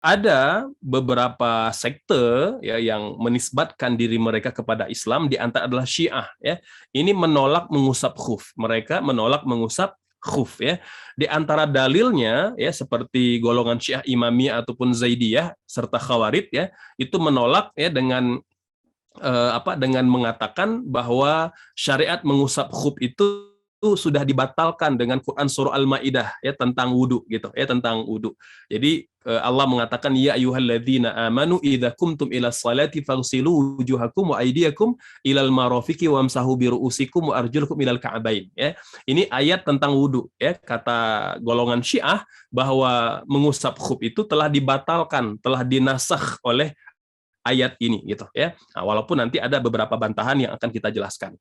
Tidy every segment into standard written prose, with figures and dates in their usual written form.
ada beberapa sekte ya yang menisbatkan diri mereka kepada Islam, di antara adalah Syiah ya. Ini menolak mengusap khuf. Mereka menolak mengusap khuf ya. Di antara dalilnya ya seperti golongan Syiah Imamiyah ataupun Zaidiyah serta Khawarij ya, itu menolak ya dengan dengan mengatakan bahwa syariat mengusap khuf itu sudah dibatalkan dengan Quran surah Al-Maidah ya tentang wudu gitu ya, tentang wudu. Jadi Allah mengatakan ya ayyuhalladzina amanu idza kumtum ila sholati faghsilu wujuhakum wa aydiyakum ilal marafiqi wamsahu bi ru'usikum wa arjulakum ilal ka'bain ya. Ini ayat tentang wudu ya, kata golongan Syiah bahwa mengusap khuf itu telah dibatalkan, telah dinasakh oleh ayat ini gitu ya. Nah, walaupun nanti ada beberapa bantahan yang akan kita jelaskan.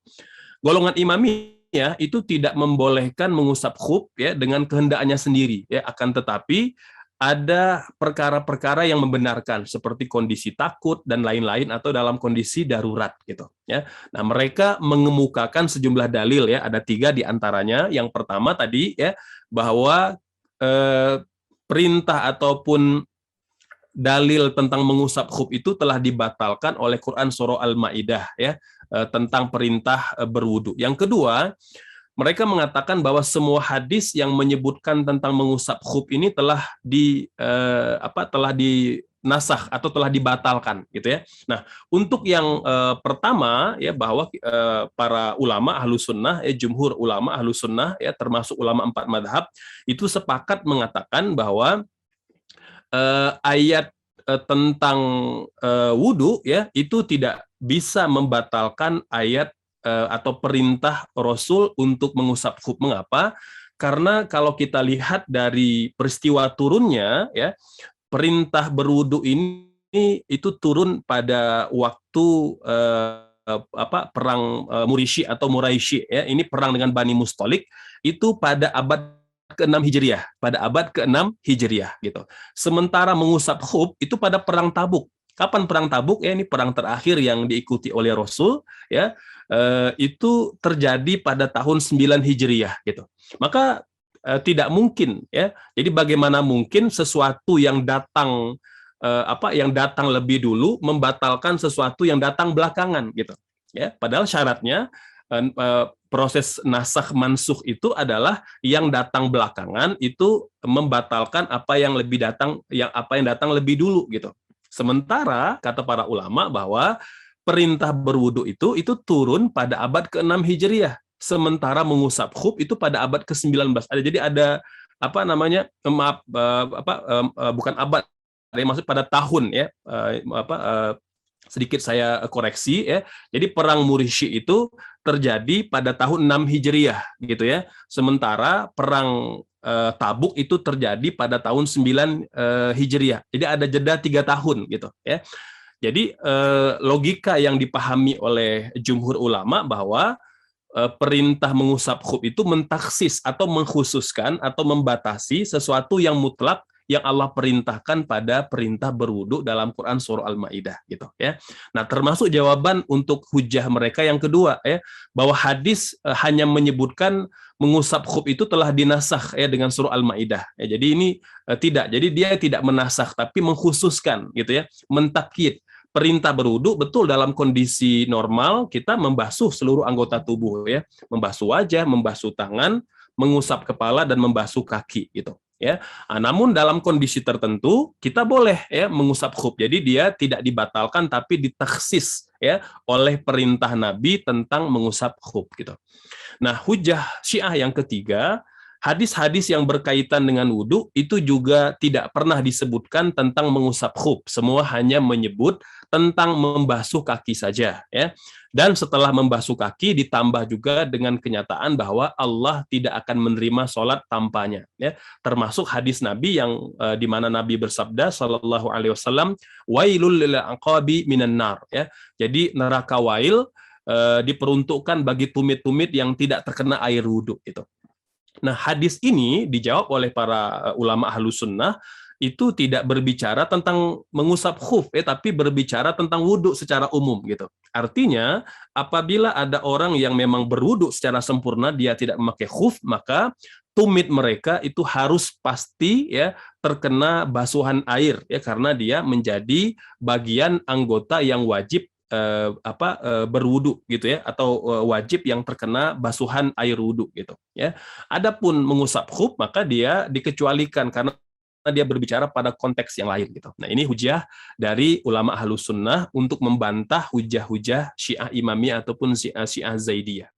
Golongan Imamiyah itu tidak membolehkan mengusap khuf ya dengan kehendaknya sendiri ya, akan tetapi ada perkara-perkara yang membenarkan seperti kondisi takut dan lain-lain atau dalam kondisi darurat gitu ya. Nah, mereka mengemukakan sejumlah dalil ya, ada 3 di antaranya. Yang pertama tadi ya, bahwa perintah ataupun dalil tentang mengusap khuf itu telah dibatalkan oleh Quran surah Al-Maidah ya, tentang perintah berwudu. Yang kedua, mereka mengatakan bahwa semua hadis yang menyebutkan tentang mengusap khuf ini telah dinasakh atau telah dibatalkan gitu ya. Nah, untuk yang pertama ya, bahwa para ulama ahlu sunnah ya, jumhur ulama ahlu sunnah ya, termasuk ulama 4 madhab itu sepakat mengatakan bahwa ayat tentang wudu ya itu tidak bisa membatalkan ayat atau perintah Rasul untuk mengusap khuf. Mengapa? Karena kalau kita lihat dari peristiwa turunnya ya, perintah berwudu ini itu turun pada waktu perang Murisi atau Muraisi ya. Ini perang dengan Bani Mustalik itu pada abad ke-6 Hijriah, pada abad ke-6 Hijriah gitu. Sementara mengusap khuf itu pada perang Tabuk. Kapan perang Tabuk? Ya, ini perang terakhir yang diikuti oleh Rasul ya. Itu terjadi pada tahun 9 Hijriah gitu. Maka tidak mungkin ya. Jadi bagaimana mungkin sesuatu yang datang yang datang lebih dulu membatalkan sesuatu yang datang belakangan gitu. Ya, padahal syaratnya proses nasakh mansukh itu adalah yang datang belakangan itu membatalkan apa yang datang lebih dulu gitu. Sementara kata para ulama bahwa perintah berwudu itu turun pada abad ke-6 Hijriah, sementara mengusap khuf itu pada abad ke-19. Jadi ada bukan abad, maksud pada tahun ya, sedikit saya koreksi ya. Jadi perang Murisi itu terjadi pada tahun 6 Hijriah gitu ya. Sementara perang Tabuk itu terjadi pada tahun 9 Hijriah. Jadi ada jeda 3 tahun gitu ya. Jadi logika yang dipahami oleh jumhur ulama bahwa perintah mengusap khuf itu mentaksis atau mengkhususkan atau membatasi sesuatu yang mutlak yang Allah perintahkan pada perintah berwudu dalam Quran surah Al-Maidah gitu ya. Nah, termasuk jawaban untuk hujah mereka yang kedua ya, bahwa hadis hanya menyebutkan mengusap khuf itu telah dinasakh ya dengan surah Al-Maidah. Ya, jadi ini tidak. Jadi dia tidak menasakh tapi mengkhususkan gitu ya, mentakyid. Perintah berwudu betul dalam kondisi normal kita membasuh seluruh anggota tubuh ya, membasuh wajah, membasuh tangan, mengusap kepala dan membasuh kaki gitu ya. Nah, namun dalam kondisi tertentu kita boleh ya mengusap khuf. Jadi dia tidak dibatalkan tapi ditaksis ya oleh perintah Nabi tentang mengusap khuf gitu. Nah, hujah Syiah yang ketiga, hadis-hadis yang berkaitan dengan wudu itu juga tidak pernah disebutkan tentang mengusap khuf. Semua hanya menyebut tentang membasuh kaki saja ya. Dan setelah membasuh kaki ditambah juga dengan kenyataan bahwa Allah tidak akan menerima sholat tanpanya ya. Termasuk hadis Nabi yang di mana Nabi bersabda sallallahu alaihi wasallam, wailul lil aqabi minan nar ya. Jadi neraka wail diperuntukkan bagi tumit-tumit yang tidak terkena air wudhu itu. Nah, hadis ini dijawab oleh para ulama ahlu sunnah itu tidak berbicara tentang mengusap khuf, tapi berbicara tentang wudhu secara umum gitu. Artinya, apabila ada orang yang memang berwudhu secara sempurna, dia tidak memakai khuf, maka tumit mereka itu harus pasti ya terkena basuhan air ya, karena dia menjadi bagian anggota yang wajib berwudu gitu ya, atau wajib yang terkena basuhan air wudu gitu ya. Adapun mengusap khuf maka dia dikecualikan karena dia berbicara pada konteks yang lain gitu. Nah, ini hujah dari ulama Ahlus Sunnah untuk membantah hujah-hujah Syiah Imamiyah ataupun Syiah Zaidiyah.